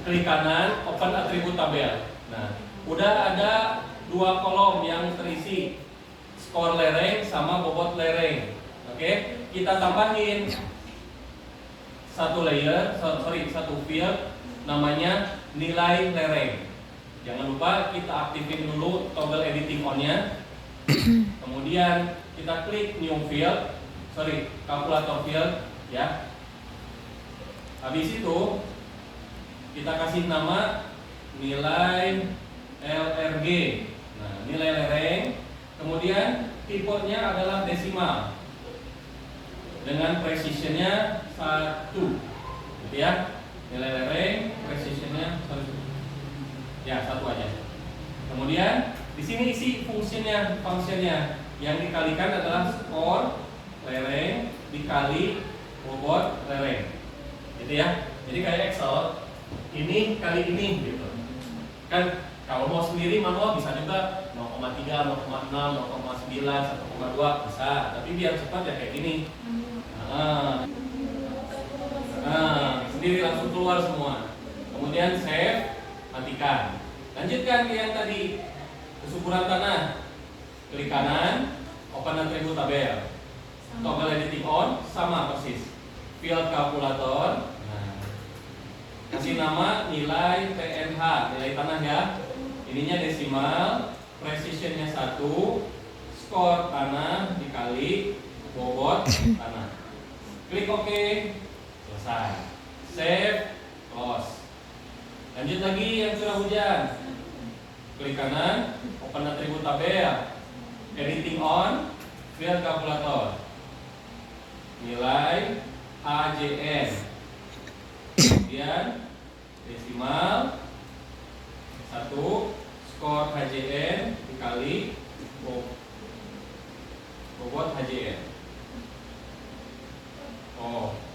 klik kanan, open atribut tabel. Nah, udah ada 2 kolom yang terisi, skor lereng sama bobot lereng. Oke, kita tambahin satu layer, satu field namanya nilai lereng. Jangan lupa kita aktifin dulu toggle editing on-nya. Kemudian kita klik new field, kalkulator field ya. Habis itu kita kasih nama nilai LRG. Nah, nilai lereng. Kemudian tipenya adalah desimal dengan precisionnya 1, gitu ya. Nilai lereng, precisionnya 1. Ya, 1 aja. Kemudian di sini isi fungsinya, yang dikalikan adalah skor lereng dikali bobot lereng, gitu ya. Jadi kayak Excel, ini kali ini, gitu. Kan kalau mau sendiri manual bisa juga 0,3, 0,6, 0,9, 1,2 bisa. Tapi biar cepat ya kayak gini. Sendiri langsung keluar semua. Kemudian save, matikan. Lanjutkan ke yang tadi, kesuburan tanah. Klik kanan, open atribut tabel. Toggle editing on, sama persis. Field kalkulator. Kasih nama nilai TNH, nilai tanah ya. Ininya desimal, precisionnya 1, skor tanah dikali bobot tanah. Klik OK, selesai. Save, close. Lanjut lagi yang curah hujan. Klik kanan, open atribut tabel, editing on, field kalkulator. Nilai HJN. Kemudian desimal 1, skor HJN dikali bobot HJN.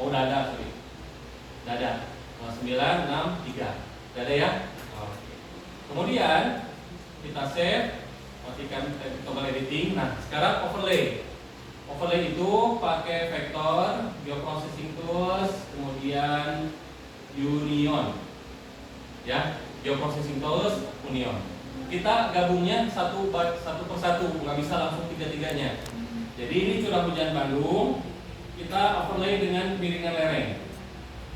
Udah ada, Udah ada. 963. Udah ada ya? Oke. Kemudian kita save, matikan toggle editing. Nah, sekarang overlay. Overlay itu pakai vektor, bioprocessing tools, kemudian union. Ya, bioprocessing tools, union. Kita gabungnya satu persatu, nggak bisa langsung tiga-tiganya. Jadi ini curah hujan Bandung, kita overlay dengan miringan lereng.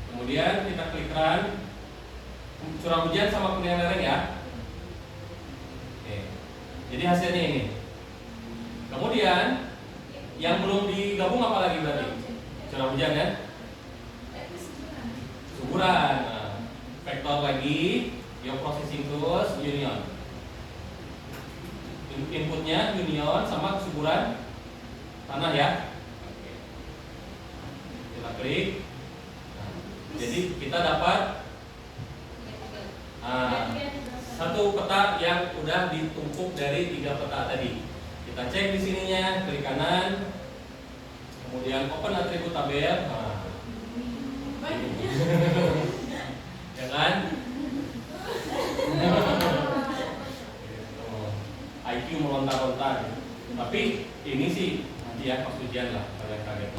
Kemudian kita klik run, curah hujan sama miringan lereng ya. Oke. Jadi hasilnya ini. Kemudian yang belum digabung apa lagi berarti? Curah hujan ya? Suburan. Nah, vektor lagi, bioprocessing tools, union. Inputnya union sama kesuburan tanah ya. Oke. Kita klik. Nah, jadi kita dapat satu peta yang udah ditumpuk dari 3 peta tadi. Kita cek di sininya, klik kanan, kemudian open atribut tabel. Ya kan? IQ melontar-lontar. Tapi ini sih nanti ya pas ujian lah kalian kaget.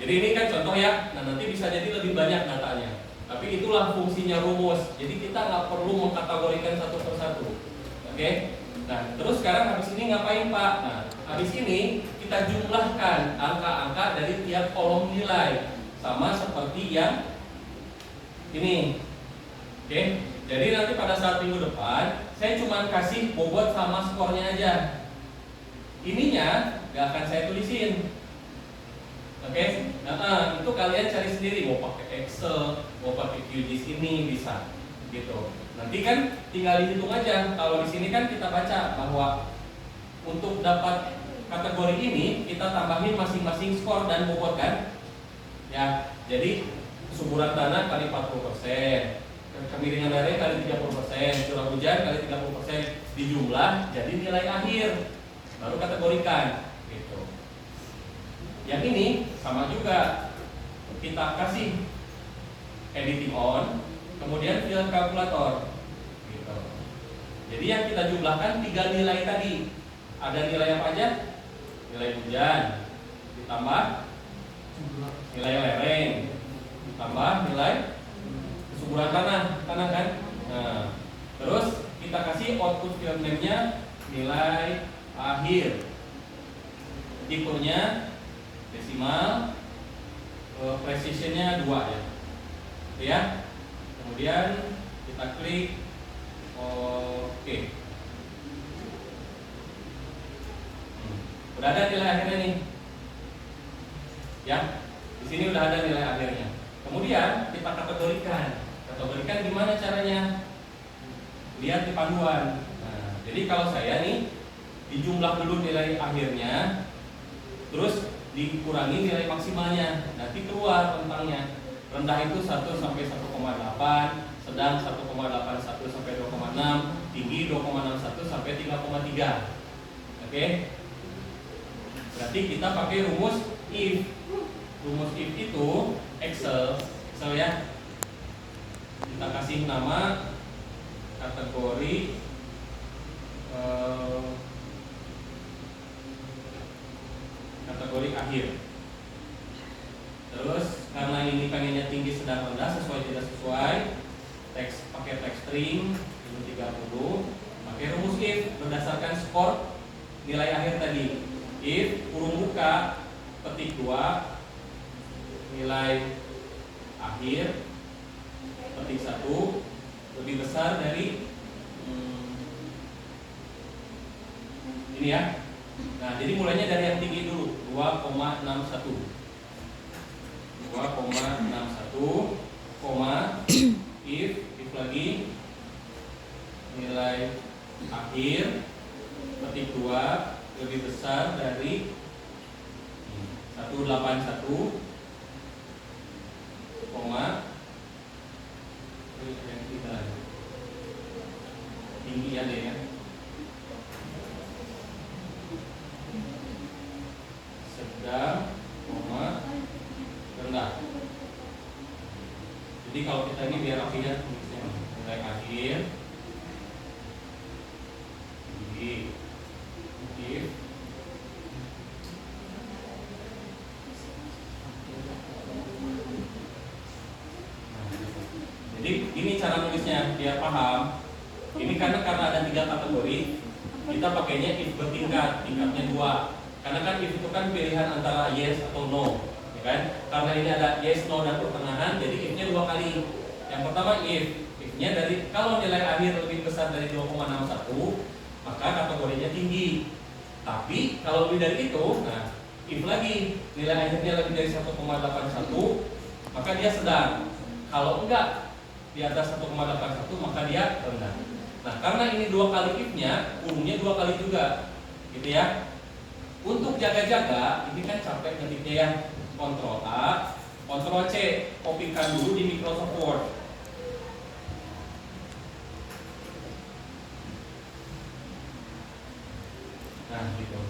Jadi ini kan contoh ya. Nah, nanti bisa jadi lebih banyak datanya. Tapi itulah fungsinya rumus. Jadi kita nggak perlu mengkategorikan satu persatu. Oke? Nah, terus sekarang habis ini ngapain Pak? Nah, habis ini kita jumlahkan angka-angka dari tiap kolom nilai, sama seperti yang ini. Oke? Jadi nanti pada saat minggu depan saya cuma kasih bobot sama skornya aja. Ininya nggak akan saya tulisin. Oke? Nah, itu kalian cari sendiri. Mau pakai Excel, mau pakai QGIS ini bisa. Gitu. Nanti kan tinggal dihitung aja. Kalau di sini kan kita baca bahwa untuk dapat kategori ini kita tambahin masing-masing skor dan bobot kan? Ya. Jadi kesuburan tanah kali 40%, kemiringan lereng kali 30%, curah hujan kali 30% dijumlah jadi nilai akhir. Baru kategorikan gitu. Yang ini sama juga. Kita kasih editing on, kemudian field kalkulator gitu. Jadi yang kita jumlahkan 3 nilai tadi. Ada nilai apa aja? Nilai hujan ditambah nilai lereng ditambah nilai kesuburan tanah kan? lagi output field name-nya nilai akhir. Tipenya desimal, precision-nya 2 ya. Ya. Kemudian kita klik oke. Udah ada nilai akhirnya nih. Ya. Di sini udah ada nilai akhirnya. Kemudian kita kategorikan. Kategorikan gimana caranya? Lihat di panduan. Nah, jadi kalau saya nih dijumlah dulu nilai akhirnya, terus dikurangi nilai maksimalnya, nanti keluar rentangnya. Rendah itu 1 sampai 1,8, sedang 1,81 sampai 2,6, tinggi 2,61 sampai 3,3. Oke? Berarti kita pakai rumus if. Rumus if itu Excel ya. Kita kasih nama kategori kategori akhir. Terus karena ini pengennya tinggi sedang rendah, sesuai tidak sesuai, teks pakai teks string 30, pakai rumus if berdasarkan skor nilai akhir tadi. If kurung buka petik 2 nilai akhir petik 1 lebih besar dari ini ya. Nah, jadi mulainya dari yang tinggi dulu, 2,61. 2,61, if lagi nilai akhir petik 2 lebih besar dari 181, tinggi ya deh ya. Sedang, rendah. Jadi kalau kita ini biar akhirnya nilai akhir tinggi, if jadi ini cara nulisnya biar paham. Ini karena ada 3 kategori, kita pakainya if bertingkat, tingkatnya 2. Karena kan if itu kan pilihan antara yes atau no, ya kan? Karena ini ada yes, no dan pertengahan, jadi if-nya 2 kali. Yang pertama if-nya dari kalau nilai akhir lebih besar dari 2,61, maka kategorinya tinggi. Tapi kalau lebih dari itu, nah if lagi nilai akhirnya lebih dari 1,81, maka dia sedang. Kalau enggak di atas 1,81, maka dia rendah. Nah, karena ini 2 kali if-nya, kurungnya 2 kali juga, gitu ya. Untuk jaga-jaga, ini kan capek ketiknya ya. Ctrl A, Ctrl C, kopikan dulu di Microsoft Word. Nah, gitu.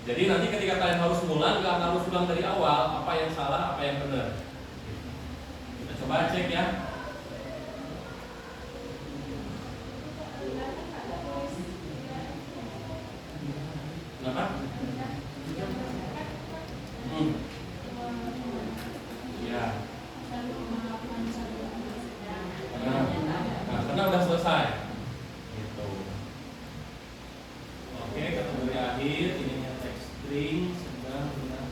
Jadi nanti ketika kalian harus ngulang, nggak harus ulang dari awal, apa yang salah, apa yang benar. Kita coba cek ya. Kenapa? Ya. Nah, karena udah selesai. Gitu. Oke, kategori akhir, ininya text string sedang rendah.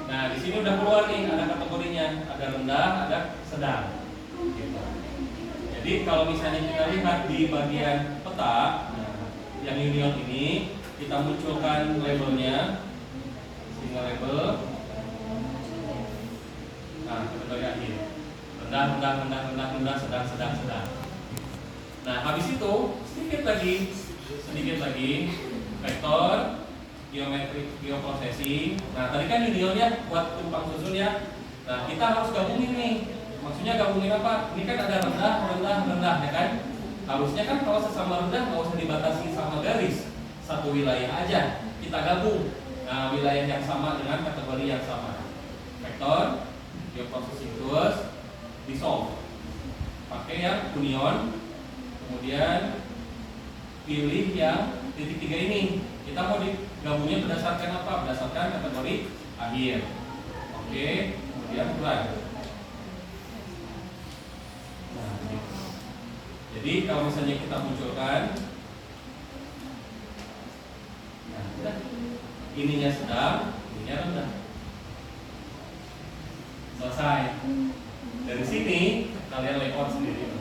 Nah di sini udah keluar nih, ada kategorinya, ada rendah, ada sedang. Gitu. Jadi kalau misalnya kita lihat di bagian peta, nah, yang union ini kita munculkan labelnya, single label. Nah kategori akhir, rendah, rendah, rendah, rendah, rendah, sedang, sedang, sedang. Nah habis itu sedikit lagi vektor, geometrik, geoprocessing. Nah tadi kan unionnya buat tumpang susun ya. Nah kita harus gabungin nih. Maksudnya gabungin apa? Ini kan ada rendah, rendah, rendah ya kan? Harusnya kan kalau sesama rendah nggak usah dibatasi sama garis, satu wilayah aja kita gabung. Nah wilayah yang sama dengan kategori yang sama. Vektor, geoprocessing tools, dissolve. Pakai yang union. Kemudian pilih yang titik 3 ini. Kita mau digabungnya berdasarkan apa? Berdasarkan kategori akhir. Oke, kemudian run. Nah, gitu. Jadi kalau misalnya kita munculkan, nah, udah. Ininya sedang, ininya rendah. Selesai. Dari sini kalian layout sendiri.